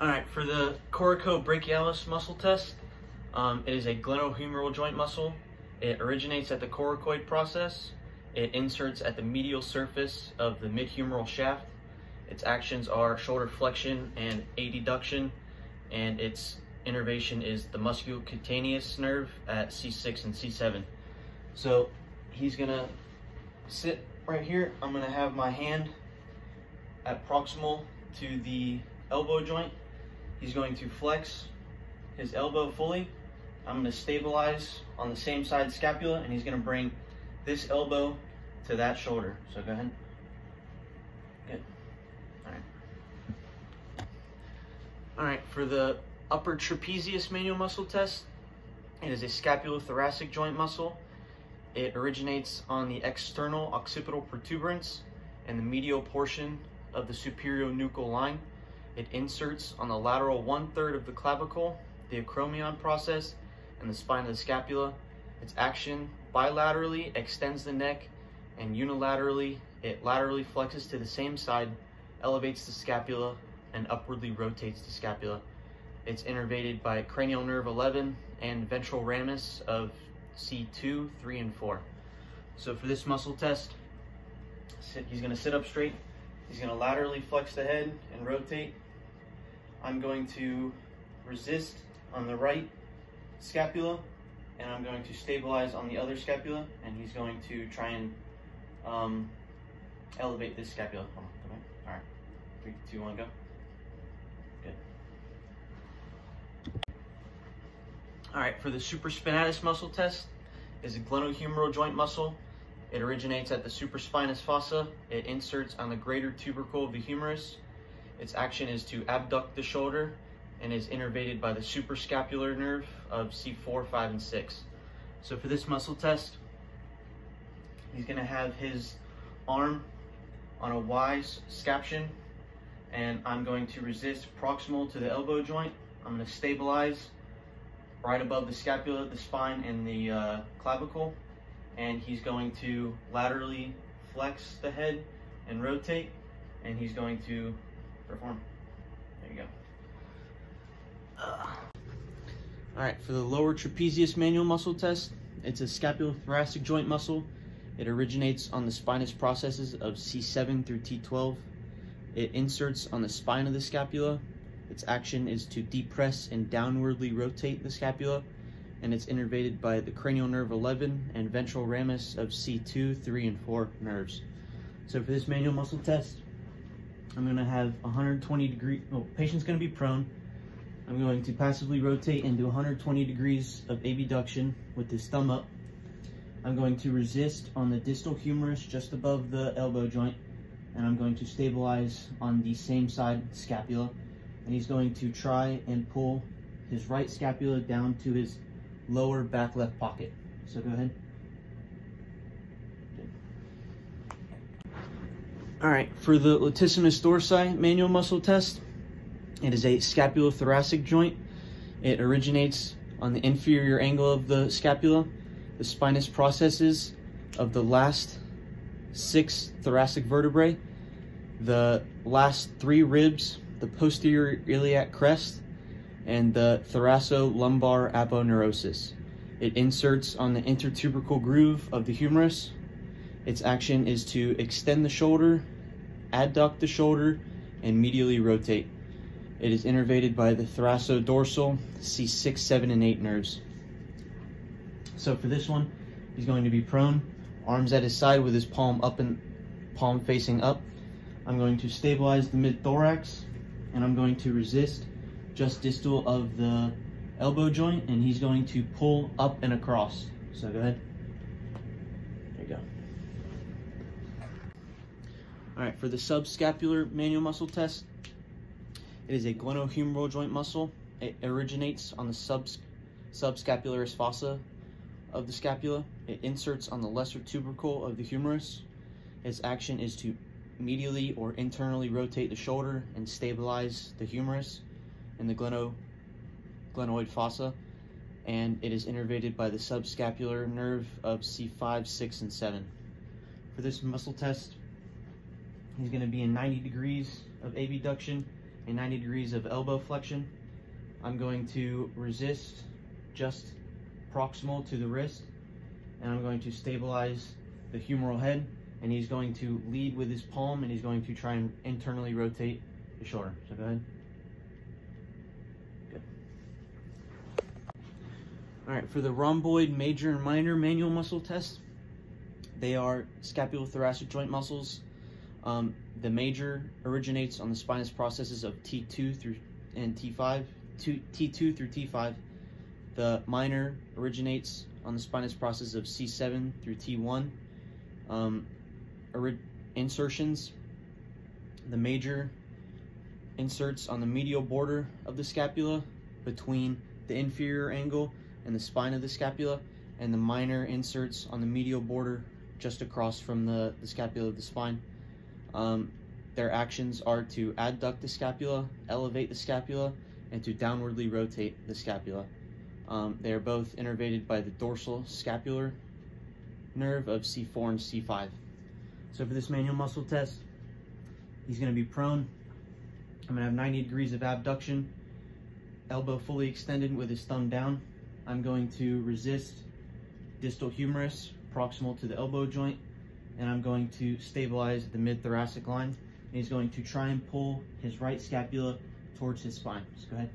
All right, for the coracobrachialis muscle test, it is a glenohumeral joint muscle. It originates at the coracoid process. It inserts at the medial surface of the midhumeral shaft. Its actions are shoulder flexion and adduction, and its innervation is the musculocutaneous nerve at C6 and C7. So he's gonna sit right here. I'm gonna have my hand at proximal to the elbow joint. He's going to flex his elbow fully. I'm going to stabilize on the same side scapula, and he's going to bring this elbow to that shoulder. So go ahead. Good. All right. All right, for the upper trapezius manual muscle test, it is a scapulothoracic joint muscle. It originates on the external occipital protuberance and the medial portion of the superior nuchal line. It inserts on the lateral 1/3 of the clavicle, the acromion process, and the spine of the scapula. Its action bilaterally extends the neck, and unilaterally, it laterally flexes to the same side, elevates the scapula, and upwardly rotates the scapula. It's innervated by cranial nerve 11 and ventral ramus of C2, 3, and 4. So for this muscle test, he's going to sit up straight. He's going to laterally flex the head and rotate. I'm going to resist on the right scapula, and I'm going to stabilize on the other scapula, and he's going to try and elevate this scapula. Hold on, come on. All right, 3, 2, 1, go. Good. All right, for the supraspinatus muscle test, is a glenohumeral joint muscle. It originates at the supraspinous fossa. It inserts on the greater tubercle of the humerus. Its action is to abduct the shoulder and is innervated by the suprascapular nerve of C4, 5, and 6. So for this muscle test, he's going to have his arm on a Y scaption, and I'm going to resist proximal to the elbow joint. I'm going to stabilize right above the scapula, the spine, and the clavicle, and he's going to laterally flex the head and rotate, and he's going to perform. There you go. All right, for the lower trapezius manual muscle test, it's a scapulothoracic joint muscle. It originates on the spinous processes of C7 through T12. It inserts on the spine of the scapula. Its action is to depress and downwardly rotate the scapula, and it's innervated by the cranial nerve 11 and ventral ramus of C2, 3, and 4 nerves. So for this manual muscle test, I'm going to have 120 degree, patient's going to be prone. I'm going to passively rotate and do 120 degrees of abduction with his thumb up. I'm going to resist on the distal humerus just above the elbow joint, and I'm going to stabilize on the same side scapula. And he's going to try and pull his right scapula down to his lower back left pocket. So go ahead. All right, for the latissimus dorsi manual muscle test, it is a scapulothoracic joint. It originates on the inferior angle of the scapula, the spinous processes of the last 6 thoracic vertebrae, the last 3 ribs, the posterior iliac crest, and the thoracolumbar aponeurosis. It inserts on the intertubercle groove of the humerus. Its action is to extend the shoulder, adduct the shoulder, and medially rotate. It is innervated by the thoracodorsal C6, 7, and 8 nerves. So for this one, he's going to be prone, arms at his side with his palm up and palm facing up. I'm going to stabilize the mid-thorax, and I'm going to resist just distal of the elbow joint, and he's going to pull up and across. So go ahead. There you go. All right, for the subscapular manual muscle test, it is a glenohumeral joint muscle. It originates on the subscapularis fossa of the scapula. It inserts on the lesser tubercle of the humerus. Its action is to medially or internally rotate the shoulder and stabilize the humerus in the glenoid fossa, and it is innervated by the subscapular nerve of C5, 6, and 7. For this muscle test, he's going to be in 90 degrees of abduction, a 90 degrees of elbow flexion. I'm going to resist just proximal to the wrist, and I'm going to stabilize the humeral head, and he's going to lead with his palm, and he's going to try and internally rotate the shoulder. So go ahead. Good. All right, for the rhomboid major and minor manual muscle test, they are scapulothoracic joint muscles. The major originates on the spinous processes of T2 through and T5, T2 through T5. The minor originates on the spinous process of C7 through T1. Insertions, the major inserts on the medial border of the scapula between the inferior angle and the spine of the scapula, and the minor inserts on the medial border just across from the scapula of the spine. Their actions are to adduct the scapula, elevate the scapula, and to downwardly rotate the scapula. They are both innervated by the dorsal scapular nerve of C4 and C5. So for this manual muscle test, he's going to be prone. I'm going to have 90 degrees of abduction, elbow fully extended with his thumb down. I'm going to resist distal humerus proximal to the elbow joint, and I'm going to stabilize the mid-thoracic line. And he's going to try and pull his right scapula towards his spine. Just go ahead.